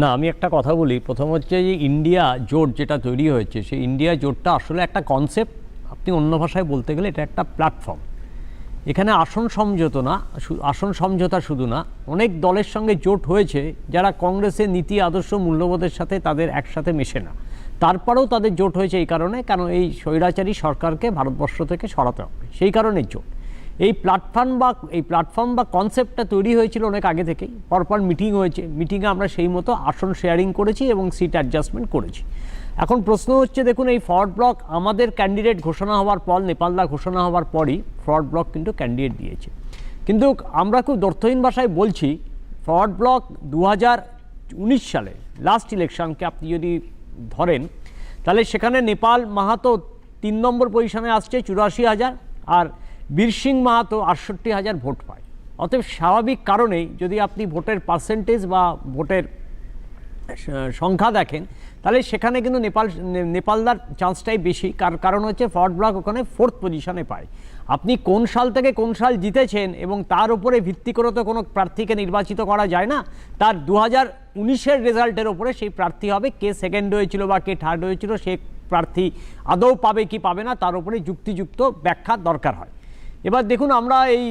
না, আমি একটা কথা বলি। প্রথম হচ্ছে যে ইন্ডিয়া জোট যেটা তৈরি হয়েছে, সেই ইন্ডিয়া জোটটা আসলে একটা কনসেপ্ট। আপনি অন্য ভাষায় বলতে গেলে এটা একটা প্ল্যাটফর্ম। এখানে আসন সমঝোতা শুধু না, অনেক দলের সঙ্গে জোট হয়েছে যারা কংগ্রেসের নীতি আদর্শ মূল্যবোধের সাথে তাদের একসাথে মেশে না। তারপরেও তাদের জোট হয়েছে এই কারণে, কারণ এই স্বৈরাচারী সরকারকে ভারতবর্ষ থেকে সরাতে হবে, সেই কারণে জোট। এই প্ল্যাটফর্ম বা কনসেপ্টটা তৈরি হয়েছিল অনেক আগে থেকেই। পরপর মিটিং হয়েছে, মিটিংয়ে আমরা সেই মতো আসন শেয়ারিং করেছি এবং সিট অ্যাডজাস্টমেন্ট করেছি। এখন প্রশ্ন হচ্ছে, দেখুন, এই ফরওয়ার্ড ব্লক আমাদের ক্যান্ডিডেট ঘোষণা হওয়ার পর, নেপালদা ঘোষণা হওয়ার পরই ফরওয়ার্ড ব্লক কিন্তু ক্যান্ডিডেট দিয়েছে। কিন্তু আমরা খুব দ্ব্যর্থহীন ভাষায় বলছি, ফরওয়ার্ড ব্লক 2019 সালে লাস্ট ইলেকশনকে আপনি যদি ধরেন, তাহলে সেখানে নেপাল মাহাতো 3 নম্বর পজিশনে আসছে 84,000, আর বীর সিং মাহাতো 68,000 ভোট পায়। অতএব স্বাভাবিক কারণেই যদি আপনি ভোটের পার্সেন্টেজ বা ভোটের সংখ্যা দেখেন, তাহলে সেখানে কিন্তু নেপালদার চান্সটাই বেশি। কারণ হচ্ছে ফরওয়ার্ড ব্লক ওখানে 4th পজিশনে পায়। আপনি কোন সাল থেকে কোন সাল জিতেছেন এবং তার উপরে ভিত্তি করে তো কোনো প্রার্থীকে নির্বাচিত করা যায় না। তার 2019-এর রেজাল্টের ওপরে সেই প্রার্থী হবে। কে সেকেন্ড হয়েছিল বা কে থার্ড হয়েছিল, সে প্রার্থী আদৌ পাবে কি পাবে না, তার উপরে যুক্তিযুক্ত ব্যাখ্যা দরকার হয়। এবার দেখুন, আমরা এই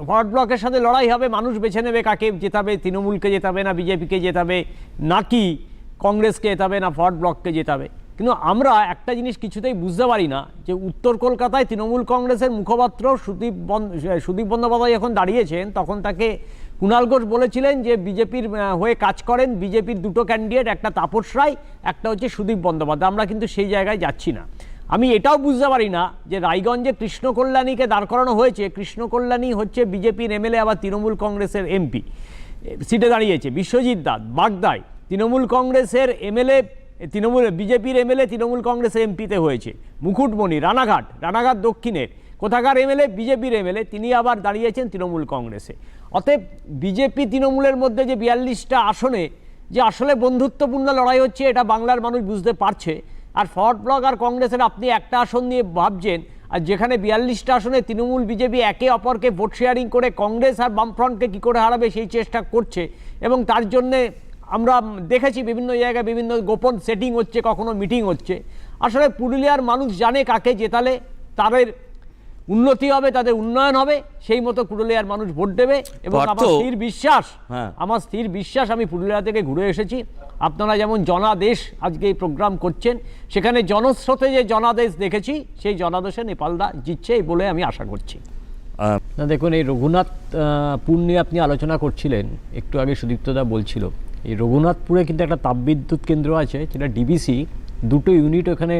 ফরওয়ার্ড ব্লকের সাথে লড়াই হবে, মানুষ বেছে নেবে কাকে জেতাবে, তৃণমূলকে জেতাবে না বিজেপিকে জেতাবে, নাকি কংগ্রেসকে জেতাবে না ফরওয়ার্ড ব্লককে জেতাবে। কিন্তু আমরা একটা জিনিস কিছুতেই বুঝতে পারি না, যে উত্তর কলকাতায় তৃণমূল কংগ্রেসের মুখপাত্র সুদীপ বন্দ্যোপাধ্যায় যখন দাঁড়িয়েছেন, তখন তাকে কুণাল ঘোষ বলেছিলেন যে বিজেপির হয়ে কাজ করেন। বিজেপির 2টো ক্যান্ডিডেট, একটা তাপস রায়, একটা হচ্ছে সুদীপ বন্দ্যোপাধ্যায়। আমরা কিন্তু সেই জায়গায় যাচ্ছি না। আমি এটাও বুঝতে পারি না যে রায়গঞ্জে কৃষ্ণ কল্যাণীকে দাঁড় করানো হয়েছে। কৃষ্ণ কল্যাণী হচ্ছে বিজেপির এমএলএ, আবার তৃণমূল কংগ্রেসের এমপি সিটে দাঁড়িয়েছে। বিশ্বজিৎ দাস বাগদায় তৃণমূল কংগ্রেসের এমএলএ, বিজেপির এমএলএ তৃণমূল কংগ্রেসের এমপিতে হয়েছে। মুকুটমণি রানাঘাট দক্ষিণের কোথাকার এমএলএ, বিজেপির এমএলএ, তিনি আবার দাঁড়িয়েছেন তৃণমূল কংগ্রেসে। অতএব বিজেপি তৃণমূলের মধ্যে যে 42টা আসনে যে আসলে বন্ধুত্বপূর্ণ লড়াই হচ্ছে, এটা বাংলার মানুষ বুঝতে পারছে। আর ফরওয়ার্ড ব্লক আর কংগ্রেসের আপনি একটা আসন নিয়ে ভাবছেন, আর যেখানে 42টা আসনে তৃণমূল বিজেপি একে অপরকে ভোট শেয়ারিং করে কংগ্রেস আর বামফ্রন্টকে কী করে হারাবে সেই চেষ্টা করছে। এবং তার জন্যে আমরা দেখেছি বিভিন্ন জায়গায় বিভিন্ন গোপন সেটিং হচ্ছে, কখনো মিটিং হচ্ছে। আসলে পুরুলিয়ার মানুষ জানে কাকে জেতালে তাদের উন্নতি হবে, তাদের উন্নয়ন হবে, সেই মতো পুরুলিয়ার মানুষ ভোট দেবে। এবং আমার স্থির বিশ্বাস, আমি পুরুলিয়া থেকে ঘুরে এসেছি, আপনারা যেমন জনাদেশ আজকে এই প্রোগ্রাম করছেন, সেখানে জনস্রোতে যে জনাদেশ দেখেছি, সেই জনাদেশে নেপালদা জিতছে বলে আমি আশা করছি। না, দেখুন, এই রঘুনাথপুর নিয়ে আপনি আলোচনা করছিলেন একটু আগে, সুদীপ্তদা বলছিল, এই রঘুনাথপুরে কিন্তু একটা তাপবিদ্যুৎ কেন্দ্র আছে, যেটা ডিবিসি 2টো ইউনিট ওখানে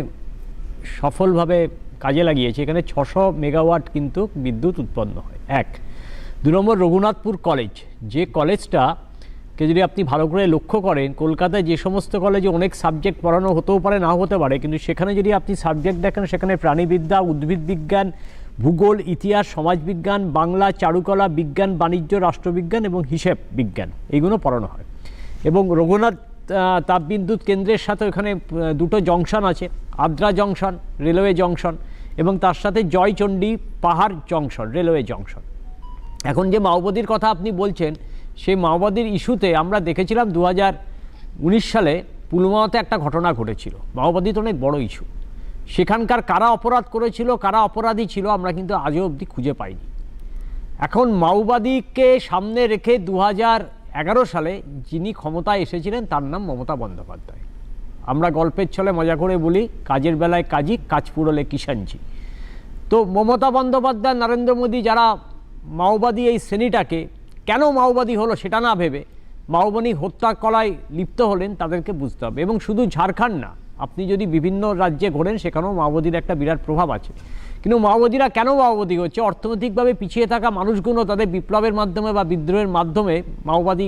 সফলভাবে কাজে লাগিয়েছে। এখানে 600 মেগাওয়াট কিন্তু বিদ্যুৎ উৎপন্ন হয়। 1 2 নম্বর, রঘুনাথপুর কলেজ, যে কলেজটাকে যদি আপনি ভালো করে লক্ষ্য করেন, কলকাতায় যে সমস্ত কলেজে অনেক সাবজেক্ট পড়ানো হতেও পারে, নাও হতে পারে, কিন্তু সেখানে যদি আপনি সাবজেক্ট দেখেন, সেখানে প্রাণীবিদ্যা, উদ্ভিদ বিজ্ঞান, ভূগোল, ইতিহাস, সমাজবিজ্ঞান, বাংলা, চারুকলা, বিজ্ঞান, বাণিজ্য, রাষ্ট্রবিজ্ঞান এবং হিসেব বিজ্ঞান, এইগুলো পড়ানো হয়। এবং রঘুনাথ তাপবিদ্যুৎ কেন্দ্রের সাথে ওখানে 2টো জংশন আছে, আদ্রা জংশন রেলওয়ে জংশন, এবং তার সাথে জয়চণ্ডী পাহাড় জংশন রেলওয়ে জংশন। এখন যে মাওবাদীর কথা আপনি বলছেন, সেই মাওবাদীর ইস্যুতে আমরা দেখেছিলাম 2019 সালে পুলওয়ামাতে একটা ঘটনা ঘটেছিল। মাওবাদী তো অনেক বড় ইস্যু, সেখানকার কারা অপরাধ করেছিল, কারা অপরাধী ছিল, আমরা কিন্তু আজও অবধি খুঁজে পাইনি। এখন মাওবাদীকে সামনে রেখে 2011 সালে যিনি ক্ষমতায় এসেছিলেন, তার নাম মমতা বন্দ্যোপাধ্যায়। আমরা গল্পের ছলে মজা করে বলি, কাজের বেলায় কাজী, কাজ পুরোলে কিষাণজি। তো মমতা বন্দ্যোপাধ্যায়, নরেন্দ্র মোদী, যারা মাওবাদী এই শ্রেণীটাকে কেন মাওবাদী হলো সেটা না ভেবে মাওবাদী হত্যা করায় লিপ্ত হলেন, তাদেরকে বুঝতে হবে। এবং শুধু ঝাড়খণ্ড না, আপনি যদি বিভিন্ন রাজ্যে ঘোরেন, সেখানেও মাওবাদীর একটা বিরাট প্রভাব আছে। কিন্তু মাওবাদীরা কেন মাওবাদী হচ্ছে? অর্থনৈতিকভাবে পিছিয়ে থাকা মানুষগুলো তাদের বিপ্লবের মাধ্যমে বা বিদ্রোহের মাধ্যমে মাওবাদী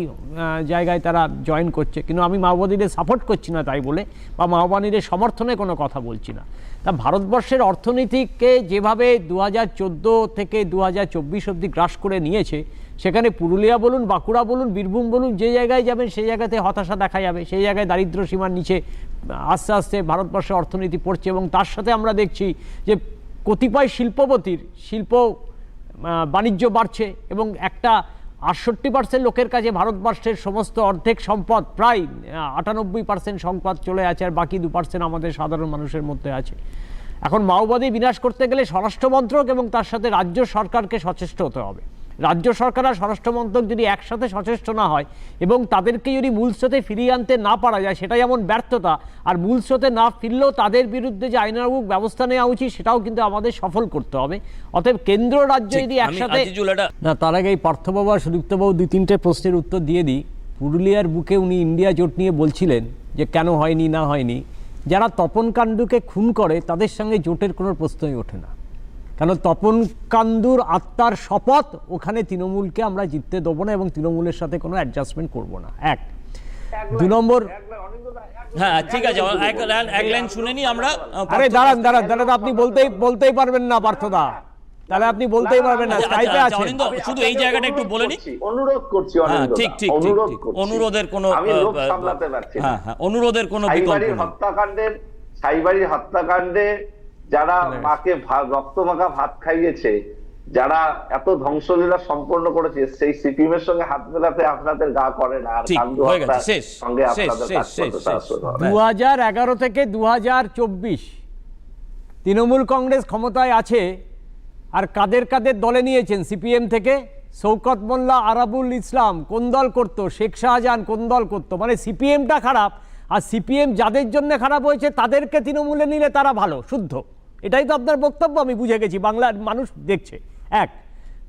জায়গায় তারা জয়েন করছে। কিন্তু আমি মাওবাদীদের সাপোর্ট করছি না তাই বলে, বা মাওবাদীদের সমর্থনে কোনো কথা বলছি না। তা ভারতবর্ষের অর্থনীতিকে যেভাবে 2014 থেকে 2024 অবধি গ্রাস করে নিয়েছে, সেখানে পুরুলিয়া বলুন, বাঁকুড়া বলুন, বীরভূম বলুন, যে জায়গায় যাবেন সেই জায়গাতে হতাশা দেখা যাবে। সেই জায়গায় দারিদ্র্য সীমার নিচে আস্তে আস্তে ভারতবর্ষের অর্থনীতি পড়ছে। এবং তার সাথে আমরা দেখছি যে কতিপয় শিল্পপতির শিল্প বাণিজ্য বাড়ছে এবং একটা 68% লোকের কাছে ভারতবর্ষের সমস্ত অর্ধেক সম্পদ, প্রায় 98% সম্পদ চলে আছে, আর বাকি 2% আমাদের সাধারণ মানুষের মধ্যে আছে। এখন মাওবাদী বিনাশ করতে গেলে স্বরাষ্ট্রমন্ত্রক এবং তার সাথে রাজ্য সরকারকে সচেষ্ট হতে হবে। রাজ্য সরকার আর স্বরাষ্ট্রমন্ত্রক যদি একসাথে সচেষ্ট না হয় এবং তাদেরকে যদি মূল স্রোতে ফিরিয়ে আনতে না পারা যায়, সেটা যেমন ব্যর্থতা, আর মূল স্রোতে না ফিরলেও তাদের বিরুদ্ধে যে আইনানুগ ব্যবস্থা নেওয়া উচিত সেটাও কিন্তু আমাদের সফল করতে হবে। অতএব কেন্দ্র রাজ্য যদি একসাথে না, তার আগে এই পার্থবাবু আর সুদীপ্তবাবু 2-3টে প্রশ্নের উত্তর দিয়ে দিই। পুরুলিয়ার বুকে উনি ইন্ডিয়া জোট নিয়ে বলছিলেন যে কেন হয়নি না হয়নি। যারা তপন কাণ্ডুকে খুন করে তাদের সঙ্গে জোটের কোনো প্রশ্নই ওঠে না, কারণ তপন কান্দুর আত্মার শপথ, ওখানে তৃণমূলকে আমরা জিততে দেবো না এবং তৃণমূলের সাথে কোনো অ্যাডজাস্টমেন্ট করবো না। 2 নম্বর, হ্যাঁ ঠিক আছে, এক লাইন শুনে নি আমরা। আরে দাঁড়ান, আপনি বলতেই পারবেন না পার্থদা, তাহলে আপনি বলতেই পারবেন না, স্কাইপে আছেন। শুধু এই জায়গাটা একটু বলে নি, অনুরোধ করছি। ঠিক অনুরোধের কোনো, আমি লোক সামলাতে পারছি না। হ্যাঁ অনুরোধের কোনো বিকল্প নেই। সাইবাড়ির হত্যাকাণ্ডে যারা মাকে রক্তমাখা ভাত খাইয়েছে, যারা এত ধ্বংসলীলা সম্পন্ন করেছে, সেই সিপিএম এর সঙ্গে হাত মেলাতে আপনাদের গা করে না। আর কান্দু হত্যার সঙ্গে আপনাদের কাজ করতে সাহায্য করে। 2011 থেকে 2024 তৃণমূল কংগ্রেস ক্ষমতায় আছে, আর কাদের কাদের দলে নিয়েছেন? সিপিএম থেকে শওকত মোল্লা, আরাবুল ইসলাম কোন দল করতো? শেখ শাহজাহান কোন দল করতো? মানে সিপিএমটা খারাপ, আর সিপিএম যাদের জন্য খারাপ হয়েছে তাদেরকে তৃণমূলে নিলে তারা ভালো, শুদ্ধ। এটাই তো আপনার বক্তব্য, আমি বুঝে গেছি, বাংলার মানুষ দেখছে।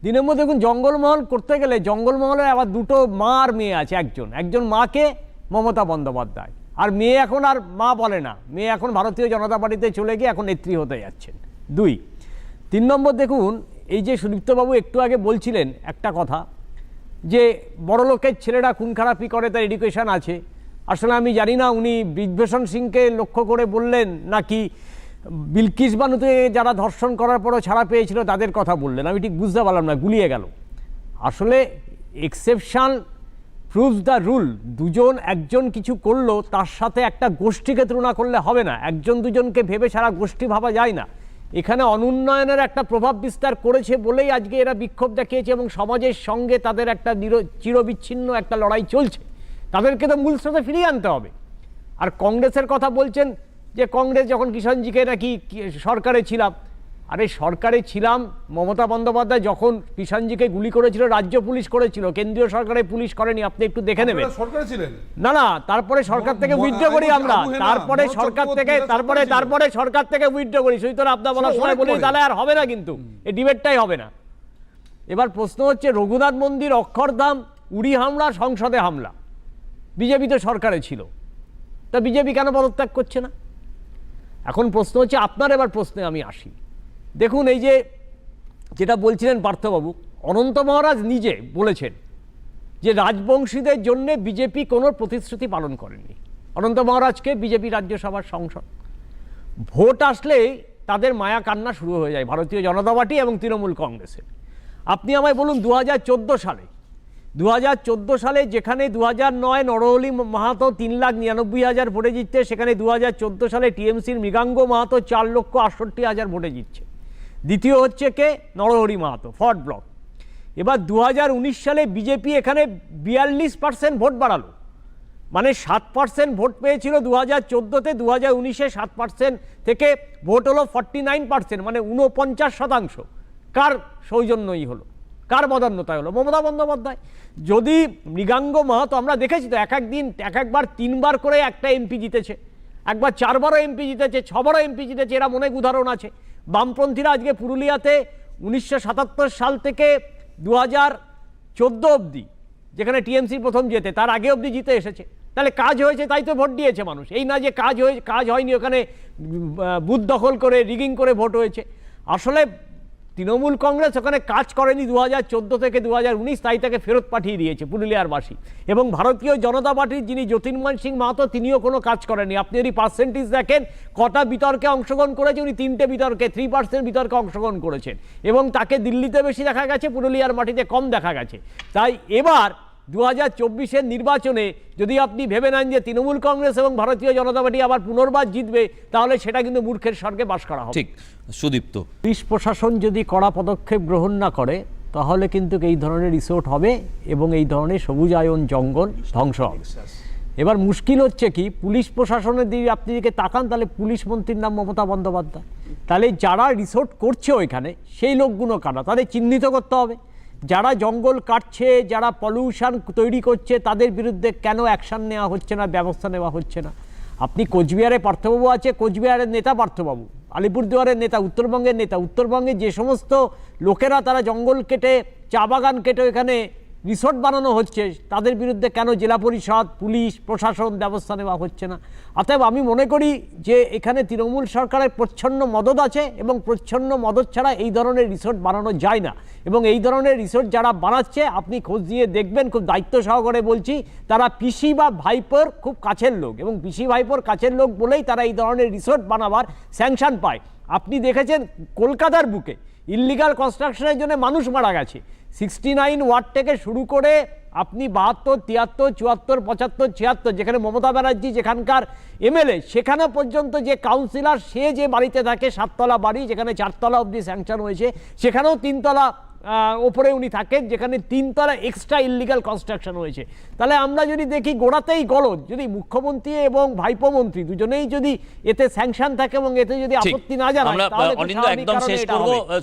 দিনের মধ্যে দেখুন, জঙ্গলমহল করতে গেলে জঙ্গলমহলে আবার 2টো মা আর মেয়ে আছে। একজন মাকে মমতা বন্দ্যোপাধ্যায়, আর মেয়ে এখন আর মা বলে না, মেয়ে এখন ভারতীয় জনতা পার্টিতে চলে গিয়ে এখন নেত্রী হতে যাচ্ছেন। 3 নম্বর, দেখুন এই যে সুদীপ্তবাবু একটু আগে বলছিলেন একটা কথা, যে বড় লোকের ছেলেরা খুন খারাপি করে, তার এডুকেশন আছে। আসলে আমি জানি না উনি বৃজভূষণ সিংকে লক্ষ্য করে বললেন নাকি বিলকিস বানুতে যারা ধর্ষণ করার পরও ছাড়া পেয়েছিল তাদের কথা বললেন, আমি ঠিক বুঝতে পারলাম না, গুলিয়ে গেল। আসলে এক্সেপশন প্রুভস দ্য রুল। একজন কিছু করলো, তার সাথে একটা গোষ্ঠীকে তুলনা করলে হবে না। 1-2জনকে ভেবে সারা গোষ্ঠী ভাবা যায় না। এখানে অনুন্নয়নের একটা প্রভাব বিস্তার করেছে বলেই আজকে এরা বিক্ষোভ দেখিয়েছে এবং সমাজের সঙ্গে তাদের একটা চিরবিচ্ছিন্ন একটা লড়াই চলছে। তাদেরকে তো মূল স্রোতে ফিরিয়ে আনতে হবে। আর কংগ্রেসের কথা বলছেন যে কংগ্রেস যখন কিষাণজিকে নাকি সরকারে ছিলাম, আরে সরকারে ছিলাম, মমতা বন্দ্যোপাধ্যায় যখন কিষাণজিকে গুলি করেছিল রাজ্য পুলিশ করেছিল, কেন্দ্রীয় সরকারের পুলিশ করেনি, আপনি একটু দেখে নেবেন। না, তারপরে সরকার থেকে উইথড্র করি আমরা, তারপরে সরকার থেকে উইথড্র করি। সুতরাং আপনার বলার সময় বলি, তাহলে আর হবে না, কিন্তু এই ডিবেটটাই হবে না। এবার প্রশ্ন হচ্ছে, রঘুনাথ মন্দির, অক্ষরধাম, উড়ি হামলা, সংসদে হামলা, বিজেপি তো সরকারে ছিল, তা বিজেপি কেন পদত্যাগ করছে না? এখন প্রশ্ন হচ্ছে আপনার, এবার প্রশ্নে আমি আসি। দেখুন এই যেটা বলছিলেন পার্থবাবু, অনন্ত মহারাজ নিজে বলেছেন যে রাজবংশীদের জন্য বিজেপি কোনো প্রতিশ্রুতি পালন করেনি। অনন্ত মহারাজকে বিজেপি রাজ্যসভার সংসদ, ভোট আসলেই তাদের মায়া কান্না শুরু হয়ে যায় ভারতীয় জনতা পার্টি এবং তৃণমূল কংগ্রেসের। আপনি আমায় বলুন 2014 সালে যেখানে 2009 নরহরি মাহাতো 3,99,000 ভোটে জিতছে, সেখানে 2014 সালে টিএমসির মৃগাঙ্গ মাহাতো 4,68,000 ভোটে জিতছে। দ্বিতীয় হচ্ছে কে? Narahari Mahato, Forward Bloc. এবার 2019 সালে বিজেপি এখানে 42% ভোট বাড়ালো, মানে 7% ভোট পেয়েছিল 2014-তে, 2019-এ 7% থেকে ভোট হলো 49%, মানে 49%। কার সৌজন্যই হলো, কার বদান্যতায় হলো? মমতা বন্দ্যোপাধ্যায়। যদি মৃগাঙ্গ মাহাতো, আমরা দেখেছি তো একবার 3বার করে একটা এমপি জিতেছে, একবার 4বারও এমপি জিতেছে, 6বারও এমপি জিতেছে, এরা অনেক উদাহরণ আছে। বামপন্থীরা আজকে পুরুলিয়াতে 1977 সাল থেকে 2014 অবধি, যেখানে টিএমসি প্রথম জেতে, তার আগে অবধি জিতে এসেছে। তাহলে কাজ হয়েছে তাই তো ভোট দিয়েছে মানুষ, এই না যে কাজ হয়নি, ওখানে বুথ দখল করে রিগিং করে ভোট হয়েছে। আসলে তৃণমূল কংগ্রেস ওখানে কাজ করেনি 2014 থেকে 2019, তাই তাকে ফেরত পাঠিয়ে দিয়েছে পুরুলিয়ারবাসী। এবং ভারতীয় জনতা পার্টির যিনি জ্যোতির্ময় সিং মাহাতো, তিনিও কোনো কাজ করেনি। আপনি যদি পার্সেন্টেজ দেখেন, কটা বিতর্কে অংশগ্রহণ করেছে, উনি 3টে বিতর্কে, 3% বিতর্কে অংশগ্রহণ করেছেন, এবং তাকে দিল্লিতে বেশি দেখা গেছে, পুরুলিয়ার মাটিতে কম দেখা গেছে। তাই এবার 2024-এর নির্বাচনে যদি আপনি ভেবে নেন যে তৃণমূল কংগ্রেস এবং ভারতীয় জনতা পার্টি আবার পুনর্বার জিতবে, তাহলে সেটা কিন্তু মূর্খের স্বর্গে বাস করা হবে। ঠিক। সুদীপ্ত, পুলিশ প্রশাসন যদি কড়া পদক্ষেপ গ্রহণ না করে, তাহলে কিন্তু এই ধরনের রিসোর্ট হবে এবং এই ধরনের সবুজায়ন জঙ্গল ধ্বংস হবে। এবার মুশকিল হচ্ছে কি, পুলিশ প্রশাসনের দিকে আপনি দিকে তাকান, তাহলে পুলিশ মন্ত্রীর নাম মমতা বন্দ্যোপাধ্যায়। তাহলে যারা রিসোর্ট করছে ওইখানে সেই লোকগুলো কারা, তাদের চিহ্নিত করতে হবে। যারা জঙ্গল কাটছে, যারা পলিউশন তৈরি করছে, তাদের বিরুদ্ধে কেন অ্যাকশন নেওয়া হচ্ছে না, ব্যবস্থা নেওয়া হচ্ছে না? আপনি কোচবিহারে পার্থবাবু আছে, কোচবিহারের নেতা পার্থবাবু, আলিপুরদুয়ারের নেতা, উত্তরবঙ্গের নেতা, উত্তরবঙ্গে যে সমস্ত লোকেরা তারা জঙ্গল কেটে, চা বাগান কেটে এখানে রিসোর্ট বানানো হচ্ছে, তাদের বিরুদ্ধে কেন জেলা পরিষদ, পুলিশ প্রশাসন ব্যবস্থা নেওয়া হচ্ছে না? অতএব আমি মনে করি যে এখানে তৃণমূল সরকারের প্রচ্ছন্ন মদত আছে এবং প্রচ্ছন্ন মদত ছাড়া এই ধরনের রিসোর্ট বানানো যায় না। এবং এই ধরনের রিসোর্ট যারা বানাচ্ছে আপনি খোঁজ দিয়ে দেখবেন, খুব দায়িত্ব সহকারে বলছি, তারা পিসি বা ভাইপোর খুব কাছের লোক, এবং পিসি ভাইপোর কাছের লোক বলেই তারা এই ধরনের রিসোর্ট বানাবার স্যাংশন পায়। আপনি দেখেছেন কলকাতার বুকে ইল্লিগাল কনস্ট্রাকশনের জন্য মানুষ মারা গেছে। 69 ওয়ার্ড থেকে শুরু করে আপনি 72, 73, 74, 75, 76, যেখানে মমতা ব্যানার্জি যেখানকার এমএলএ, সেখানে পর্যন্ত যে কাউন্সিলর সে যে বাড়িতে থাকে, 7 তলা বাড়ি, যেখানে 4 তলা অবধি স্যাংশন হয়েছে, সেখানেও 3 তলা ওপরে উনি থাকেন, যেখানে 3 তলা এক্সট্রা ইল্লিগাল কনস্ট্রাকশন হয়েছে। তাহলে আমরা যদি দেখি গোড়াতেই গলদ, যদি মুখ্যমন্ত্রী এবং ভাইপো মন্ত্রী দুজনেই যদি এতে স্যাংশন থাকে এবং এতে যদি আপত্তি না জানায়, আমরা তাহলে তো অনিন্দ স্বাভাবিক একদম কারণে শেষ এটা করব। হবে।